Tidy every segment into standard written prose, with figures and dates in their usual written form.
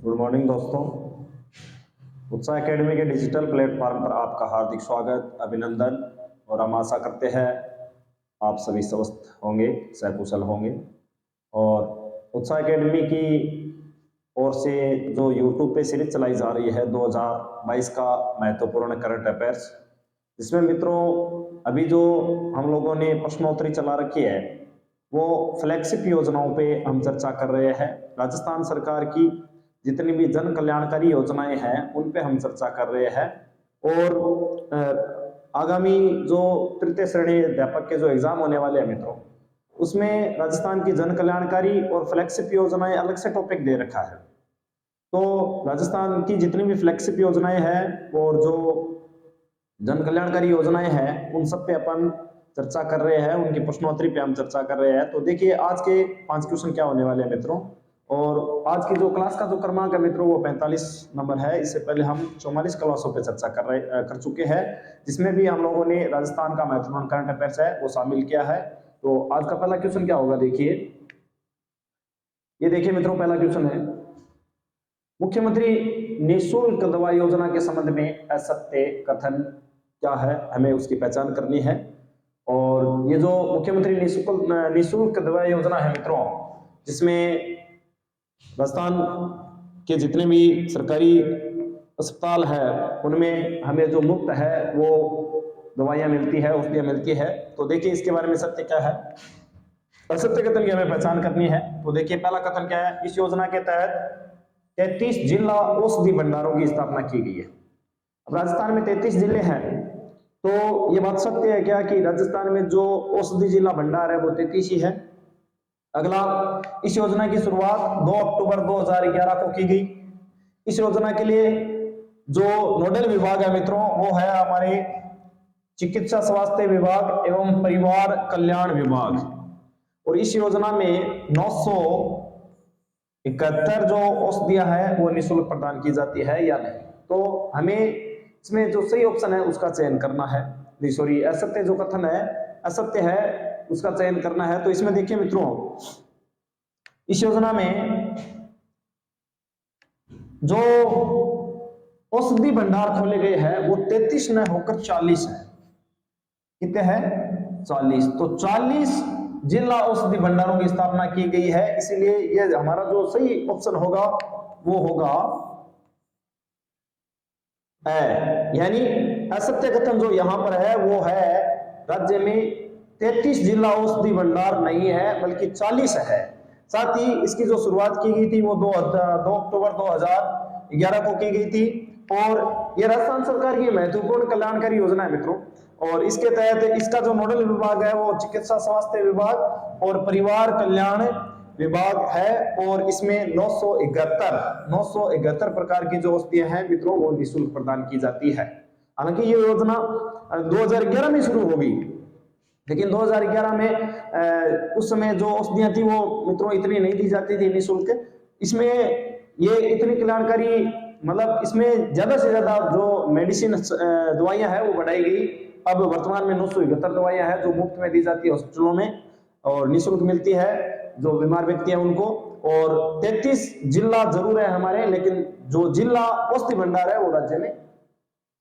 Good morning दोस्तों। उत्साह academy के डिजिटल प्लेटफॉर्म पर आपका हार्दिक स्वागत, अभिनंदन। और हम आशा करते हैं आप सभी स्वस्थ होंगे, सकुशल होंगे। और उत्साह एकेडमी की ओर से जो यूट्यूब पे सीरीज चलाई जा रही है 2022 का महत्वपूर्ण करंट अफेयर्स, जिसमें मित्रों अभी जो हम लोगों ने प्रश्नोत्तरी चला रखी है वो फ्लैगशिप योजनाओं पे हम चर्चा कर रहे हैं। राजस्थान सरकार की जितनी भी जन कल्याणकारी योजनाएं हैं उन पे हम चर्चा कर रहे हैं। और आगामी जो तृतीय श्रेणी अध्यापक के जो एग्जाम होने वाले हैं मित्रों, उसमें राजस्थान की जन कल्याणकारी और फ्लैगशिप योजनाएं अलग से टॉपिक दे रखा है। तो राजस्थान की जितनी भी फ्लैगशिप योजनाएं हैं और जो जन कल्याणकारी योजनाएं हैं उन सब पे अपन चर्चा कर रहे हैं, उनकी प्रश्नोत्तरी पे हम चर्चा कर रहे हैं। तो देखिए आज के 5 क्वेश्चन क्या होने वाले हैं मित्रों। और आज की जो क्लास का जो क्रमांक है मित्रों वो 45 नंबर है। इससे पहले हम 44 क्लासों पे चर्चा कर चुके हैं, जिसमें भी हम लोगों ने राजस्थान का महत्वपूर्ण करंट अफेयर्स है वो शामिल किया है। तो आज का पहला क्वेश्चन क्या होगा, देखिए ये देखिए मित्रों, पहला क्वेश्चन है मुख्यमंत्री निःशुल्क दवा योजना के संबंध में असत्य कथन क्या है, हमें उसकी पहचान करनी है। और ये जो मुख्यमंत्री निःशुल्क दवा योजना है मित्रों, जिसमें राजस्थान के जितने भी सरकारी अस्पताल है उनमें हमें जो मुफ्त है वो दवाइयां मिलती है, औषधियां मिलती है। तो देखिए इसके बारे में सत्य क्या है, असत्य कथन की हमें पहचान करनी है। तो देखिए पहला कथन क्या है, इस योजना के तहत 33 जिला औषधि भंडारों की स्थापना की गई है। अब राजस्थान में 33 जिले हैं, तो ये बात सत्य है क्या कि राजस्थान में जो औषधि जिला भंडार है वो 33 ही है। अगला, इस योजना की शुरुआत 2 अक्टूबर 2011 को की गई। इस योजना के लिए जो नोडल विभाग है मित्रों वो है हमारे चिकित्सा स्वास्थ्य विभाग एवं परिवार कल्याण विभाग। और इस योजना में 971 जो औषधियां हैं वो निःशुल्क प्रदान की जाती है या नहीं। तो हमें इसमें जो सही ऑप्शन है उसका चयन करना है, नहीं सॉरी असत्य जो कथन है असत्य है उसका चयन करना है। तो इसमें देखिए मित्रों, इस योजना में जो औषधि भंडार खोले गए हैं वो 33 न होकर 40 है। कितने हैं? 40। तो 40 जिला औषधि भंडारों की स्थापना की गई है, इसीलिए ये हमारा जो सही ऑप्शन होगा वो होगा यानी असत्य कथन जो यहां पर है वो है राज्य में 33 जिला औषधि भंडार नहीं है बल्कि 40 है। साथ ही इसकी जो शुरुआत की गई थी वो 2 अक्टूबर 2011 को की गई थी। और ये राजस्थान सरकार की महत्वपूर्ण कल्याणकारी योजना है मित्रों। और इसके तहत इसका जो नोडल विभाग है वो चिकित्सा स्वास्थ्य विभाग और परिवार कल्याण विभाग है। और इसमें 971 प्रकार की जो औषधियां हैं मित्रों वो निःशुल्क प्रदान की जाती है। हालांकि ये योजना 2011 में शुरू होगी, लेकिन 2011 में उस समय जो औषधियां थी वो मित्रों इतनी नहीं दी जाती थी निःशुल्क। इसमें ये इतनी कल्याणकारी मतलब इसमें ज्यादा से ज्यादा जो मेडिसिन दवाइयां हैं वो बढ़ाई गई। अब वर्तमान में 971 दवाइयां हैं जो मुफ्त में दी जाती है हॉस्पिटलों में और निःशुल्क मिलती है जो बीमार व्यक्ति हैं उनको। और 33 जिला जरूर है हमारे, लेकिन जो जिला औषधि भंडार है वो राज्य में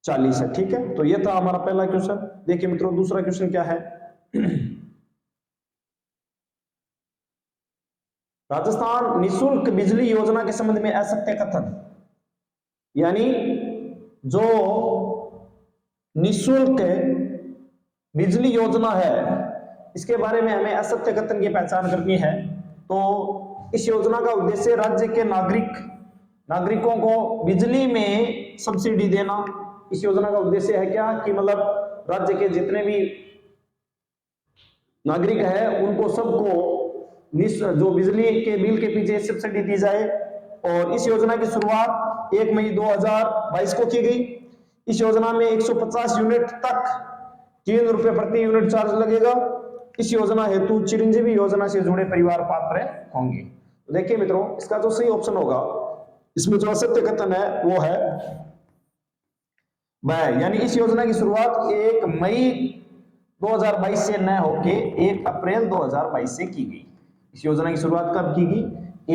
40 है। ठीक है, तो ये था हमारा पहला क्वेश्चन। देखिए मित्रों दूसरा क्वेश्चन क्या है, राजस्थान निःशुल्क बिजली योजना के संबंध में असत्य कथन, यानी जो निःशुल्क बिजली योजना है इसके बारे में हमें असत्य कथन की पहचान करनी है। तो इस योजना का उद्देश्य राज्य के नागरिकों को बिजली में सब्सिडी देना। इस योजना का उद्देश्य है क्या कि मतलब राज्य के जितने भी नागरिक है उनको सबको जो बिजली के बिल के पीछे सब्सिडी दी जाए। और इस योजना की शुरुआत 1 मई 2022 को की गई। इस योजना में 150 यूनिट तक 3 रुपए प्रति यूनिट चार्ज लगेगा। इस योजना हेतु चिरंजीवी योजना से जुड़े परिवार पात्र होंगे। तो देखिए मित्रों इसका जो सही ऑप्शन होगा, इसमें जो असत्य कथन है वो है वह, यानी इस योजना की शुरुआत 1 मई 2022 से न होके 1 अप्रैल 2022 से की गई। इस योजना की शुरुआत कब की गई?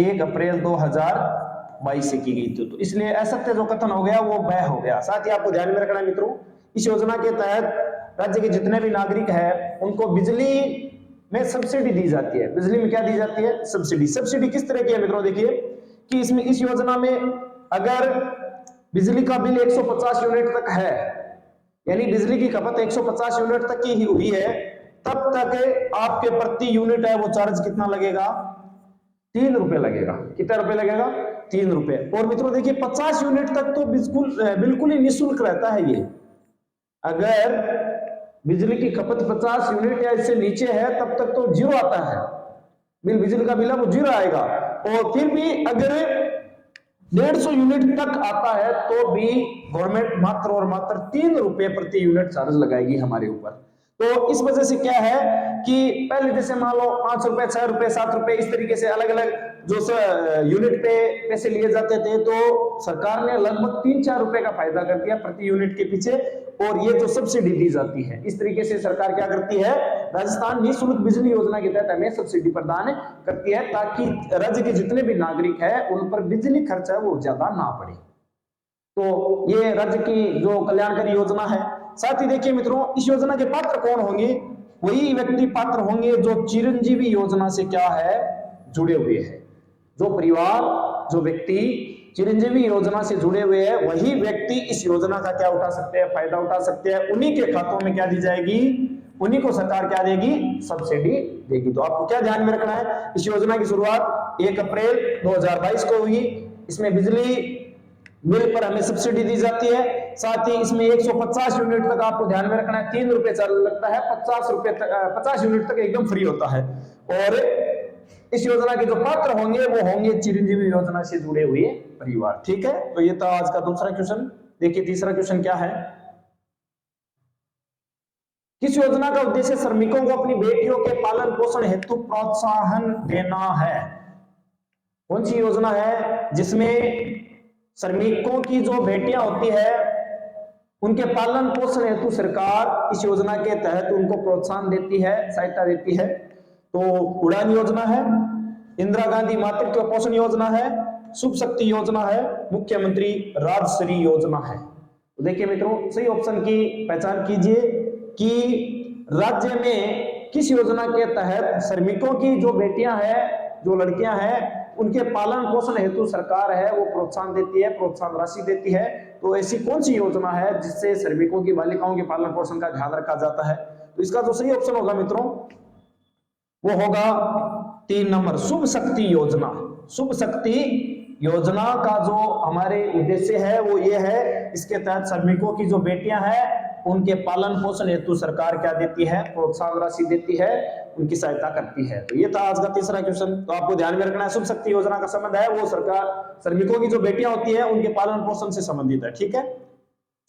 1 अप्रैल 2022 2022 से की गई थी। तो इसलिए असत्य जो कथन हो गया वो वह हो गया। साथ ही आपको ध्यान में रखना है मित्रों, इस योजना के तहत राज्य के जितने भी नागरिक हैं उनको बिजली में सब्सिडी दी जाती है। बिजली में क्या दी जाती है? सब्सिडी। सब्सिडी किस तरह की है मित्रों? देखिए कि इसमें इस योजना में अगर बिजली का बिल 150 यूनिट तक है, यानी बिजली की खपत 150 यूनिट तक की ही हुई है, तब तक आपके प्रति यूनिट है वो चार्ज कितना लगेगा? 3 रुपए लगेगा। कितना रुपए लगेगा? 3 रुपए। और मित्रों देखिए 50 यूनिट तक तो बिल्कुल ही निःशुल्क रहता है ये। अगर बिजली की खपत 50 यूनिट या इससे नीचे है तब तक तो जीरो आता है बिल, बिजली का बिल है वो जीरो आएगा। और फिर भी अगर 150 यूनिट तक आता है तो भी गवर्नमेंट मात्र और मात्र 3 रुपए प्रति यूनिट चार्ज लगाएगी हमारे ऊपर। तो इस वजह से क्या है कि पहले जैसे मान लो 5 रुपए, 6 रुपए, 7 रुपए इस तरीके से अलग अलग जो यूनिट पे पैसे लिए जाते थे, तो सरकार ने लगभग 3-4 रुपए का फायदा कर दिया प्रति यूनिट के पीछे। और ये जो सब्सिडी दी जाती है, इस तरीके से सरकार क्या करती है? राजस्थान निःशुल्क बिजली योजना के तहत हमें सब्सिडी प्रदान करती है ताकि राज्य के जितने भी नागरिक है उन पर बिजली खर्चा वो ज्यादा ना पड़े। तो ये राज्य की जो कल्याणकारी योजना है। साथ ही देखिए मित्रों, इस योजना के पात्र कौन होंगे? वही व्यक्ति पात्र होंगे जो चिरंजीवी योजना से क्या है? जुड़े हुए हैं। जो परिवार, जो व्यक्ति चिरंजीवी योजना से जुड़े हुए हैं, वही व्यक्ति इस योजना का क्या उठा सकते हैं? फायदा उठा सकते हैं। उन्हीं के खातों में क्या दी जाएगी? उन्हीं को सरकार क्या देगी? सब्सिडी देगी। तो आपको क्या ध्यान में रखना है? इस योजना की शुरुआत 1 अप्रैल 2022 को हुई। इसमें बिजली बिल पर हमें सब्सिडी दी जाती है। साथ ही इसमें 150 यूनिट तक आपको ध्यान में रखना है 3 रुपए चार्ज लगता है, 50 यूनिट तक एकदम फ्री होता है। और इस योजना के जो पात्र होंगे वो होंगे चिरंजीवी योजना से जुड़े हुए परिवार। ठीक है, तो ये था आज का दूसरा क्वेश्चन। देखिए तीसरा क्वेश्चन क्या है? किस योजना का उद्देश्य श्रमिकों को अपनी बेटियों के पालन पोषण हेतु प्रोत्साहन देना है? कौन सी योजना है जिसमें श्रमिकों की जो बेटियां होती है उनके पालन पोषण हेतु सरकार इस योजना के तहत उनको प्रोत्साहन देती है, सहायता देती है? तो उड़ान योजना है, इंदिरा गांधी मातृत्व पोषण योजना है, शुभ शक्ति योजना है, मुख्यमंत्री राजश्री योजना है। तो देखिए मित्रों, सही ऑप्शन की पहचान कीजिए कि राज्य में किस योजना के तहत श्रमिकों की जो बेटियां हैं, जो लड़कियां हैं, उनके पालन पोषण हेतु सरकार है वो प्रोत्साहन देती है, प्रोत्साहन राशि देती है। तो ऐसी कौन सी योजना है जिससे श्रमिकों की बालिकाओं के पालन पोषण का ध्यान रखा जाता है? तो इसका जो सही ऑप्शन होगा मित्रों वो होगा 3 नंबर, शुभ शक्ति योजना। शुभ शक्ति योजना का जो हमारे उद्देश्य है वो ये है, इसके तहत श्रमिकों की जो बेटियां हैं उनके पालन पोषण हेतु सरकार क्या देती है? प्रोत्साहन राशि देती है, उनकी सहायता करती है। तो ये था आज का तीसरा क्वेश्चन। तो आपको ध्यान में रखना है शुभ शक्ति योजना का संबंध है वो सरकार श्रमिकों की जो बेटियां होती है उनके पालन पोषण से संबंधित है। ठीक है,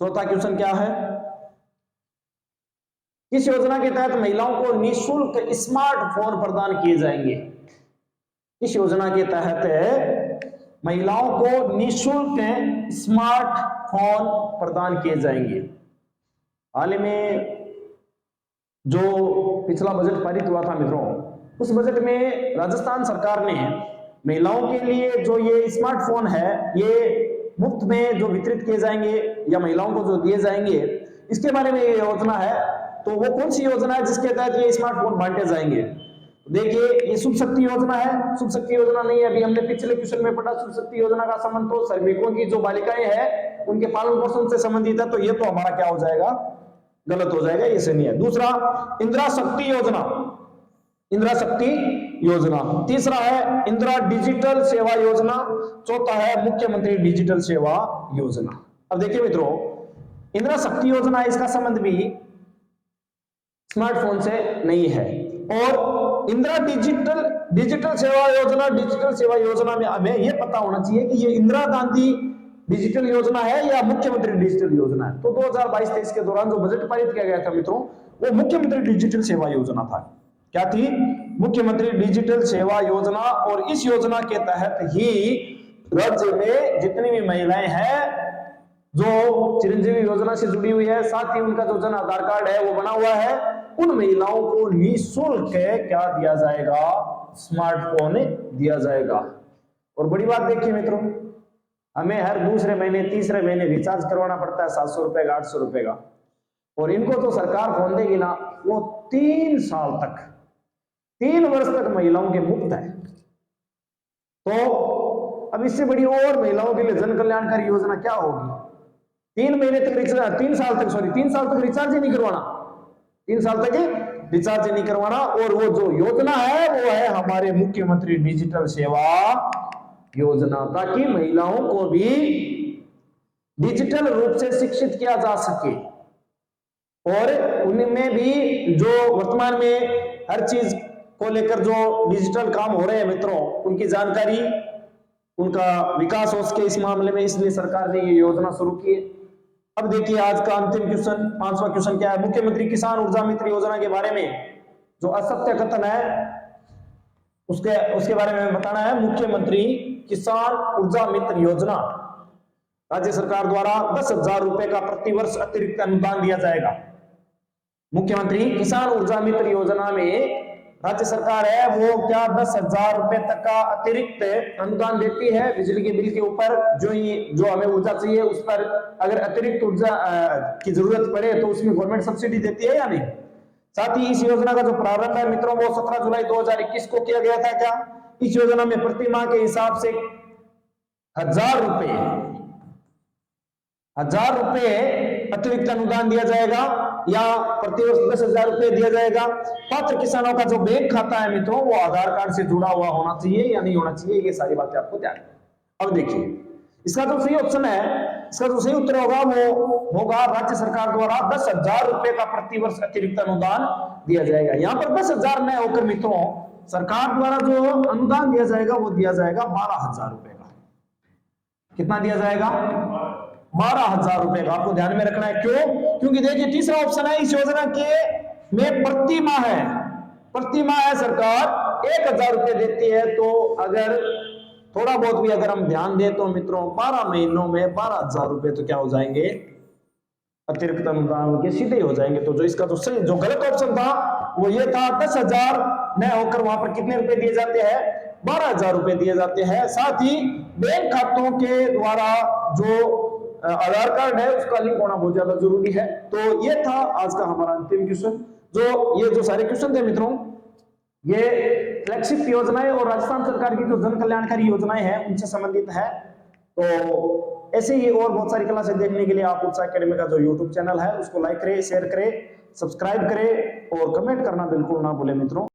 चौथा क्वेश्चन क्या है? किस योजना के तहत महिलाओं को निःशुल्क स्मार्टफोन प्रदान किए जाएंगे? इस योजना के तहत महिलाओं को निःशुल्क स्मार्टफोन प्रदान किए जाएंगे। हाल ही में जो पिछला बजट पारित हुआ था मित्रों, उस बजट में राजस्थान सरकार ने महिलाओं के लिए जो ये स्मार्टफोन है ये मुफ्त में जो वितरित किए जाएंगे या महिलाओं को जो दिए जाएंगे, इसके बारे में ये योजना है। तो वो कौन सी योजना है जिसके तहत ये स्मार्टफोन बांटे जाएंगे? देखिए ये शुभ शक्ति योजना है। शुभ शक्ति योजना नहीं है, अभी हमने पिछले क्वेश्चन में पढ़ा। शुभ शक्ति योजना का संबंध तो श्रमिकों की जो बालिकाएं हैं उनके पालन पोषण से संबंधित है। तो ये तो हमारा क्या हो जाएगा? गलत हो जाएगा, ये सही नहीं है। दूसरा इंदिरा शक्ति योजना, इंदिरा शक्ति योजना। तीसरा है इंदिरा डिजिटल सेवा योजना। चौथा है मुख्यमंत्री डिजिटल सेवा योजना। अब देखिए मित्रों, इंदिरा शक्ति योजना इसका संबंध भी स्मार्टफोन से नहीं है। और इंदिरा डिजिटल सेवा योजना में हमें यह पता होना चाहिए कि ये इंदिरा गांधी डिजिटल योजना है या मुख्यमंत्री डिजिटल योजना है। तो 2022-23 के दौरान जो बजट पारित किया गया था मित्रों, वो मुख्यमंत्री डिजिटल सेवा योजना था। क्या थी? मुख्यमंत्री डिजिटल सेवा योजना। और इस योजना के तहत ही राज्य में जितनी भी महिलाएं हैं जो चिरंजीवी योजना से जुड़ी हुई है, साथ ही उनका जो जन आधार कार्ड है वो बना हुआ है, उन महिलाओं को निःशुल्क क्या दिया जाएगा? स्मार्टफोन दिया जाएगा। और बड़ी बात देखिए मित्रों, हमें हर दूसरे महीने तीसरे महीने रिचार्ज करवाना पड़ता है 700 रुपए का 800 रुपए का, और इनको तो सरकार फोन देगी ना वो 3 साल तक 3 वर्ष तक महिलाओं के मुफ्त है। तो अब इससे बड़ी और महिलाओं के लिए जन कल्याणकारी योजना क्या होगी? 3 महीने तक रिचार्ज, 3 साल तक रिचार्ज ही नहीं करवाना, 3 साल तक रिचार्ज ही नहीं करवाना। और वो जो योजना है वो है हमारे मुख्यमंत्री डिजिटल सेवा योजना, ताकि महिलाओं को भी डिजिटल रूप से शिक्षित किया जा सके और उनमें भी जो वर्तमान में हर चीज को लेकर जो डिजिटल काम हो रहे हैं मित्रों, उनकी जानकारी, उनका विकास हो सके इस मामले में, इसलिए सरकार ने ये योजना शुरू की है। अब देखिए आज का अंतिम क्वेश्चन, 5वां क्वेश्चन क्या है? मुख्यमंत्री किसान ऊर्जा मित्र योजना के बारे में जो असत्य कथन है उसके बारे में बताना है। मुख्यमंत्री किसान ऊर्जा मित्र योजना, राज्य सरकार द्वारा 10,000 रुपए का प्रतिवर्ष अतिरिक्त अनुदान दिया जाएगा। मुख्यमंत्री किसान ऊर्जा मित्र योजना में राज्य सरकार है वो क्या 10,000 रुपए तक का अतिरिक्त अनुदान देती है बिजली के बिल के ऊपर। जो हमें ऊर्जा चाहिए उस पर अगर अतिरिक्त ऊर्जा की जरूरत पड़े तो उसमें गवर्नमेंट सब्सिडी देती है या नहीं? साथ ही इस योजना का जो प्रारंभ है मित्रों वो 17 जुलाई 2021 को किया गया था। क्या इस योजना में प्रति माह के हिसाब से 1,000 रुपए अतिरिक्त अनुदान दिया जाएगा या प्रतिवर्ष 10,000 रुपए दिया जाएगा। पात्र किसानों का जो बैंक खाता है मित्रों वो आधार कार्ड से जुड़ा हुआ होना चाहिए या नहीं होना चाहिए, ये सारी बातें आपको ध्यान रखनी। अब देखिए इसका जो सही ऑप्शन है, इसका जो सही उत्तर होगा वो होगा राज्य सरकार द्वारा 10,000 रुपए का प्रतिवर्ष अतिरिक्त अनुदान दिया जाएगा। यहाँ पर 10,000 न होकर मित्रों सरकार द्वारा जो अनुदान दिया जाएगा वो दिया जाएगा 12,000 रुपए का। कितना दिया जाएगा? 12,000 रुपए का। आपको ध्यान में रखना है, क्यों? क्योंकि देखिए तीसरा ऑप्शन है इस योजना के में प्रति माह है सरकार 1,000 रुपए देती है। तो अगर थोड़ा बहुत भी अगर हम ध्यान दें तो मित्रों 12 महीनों में 12,000 रुपए तो क्या हो जाएंगे? अतिरिक्त अनुदान के सीधे हो जाएंगे। तो जो इसका जो गलत ऑप्शन था वो ये था 10,000 न होकर वहां पर कितने रुपए दिए जाते हैं? 12,000 रुपए दिए जाते हैं। साथ ही बैंक खातों के द्वारा जो आधार कार्ड है उसका लिंक होना बहुत ज्यादा जरूरी है। तो ये था आज का हमारा अंतिम क्वेश्चन। ये जो सारे क्वेश्चन थे मित्रों ये फ्लैगशिप योजनाएं और राजस्थान सरकार की जो जन कल्याणकारी योजनाएं हैं उनसे संबंधित है। तो ऐसे ही और बहुत सारी क्लासें देखने के लिए आप उत्साह एकेडमी का जो यूट्यूब चैनल है उसको लाइक करें, शेयर करें, सब्सक्राइब करें और कमेंट करना बिल्कुल ना भूलें मित्रों।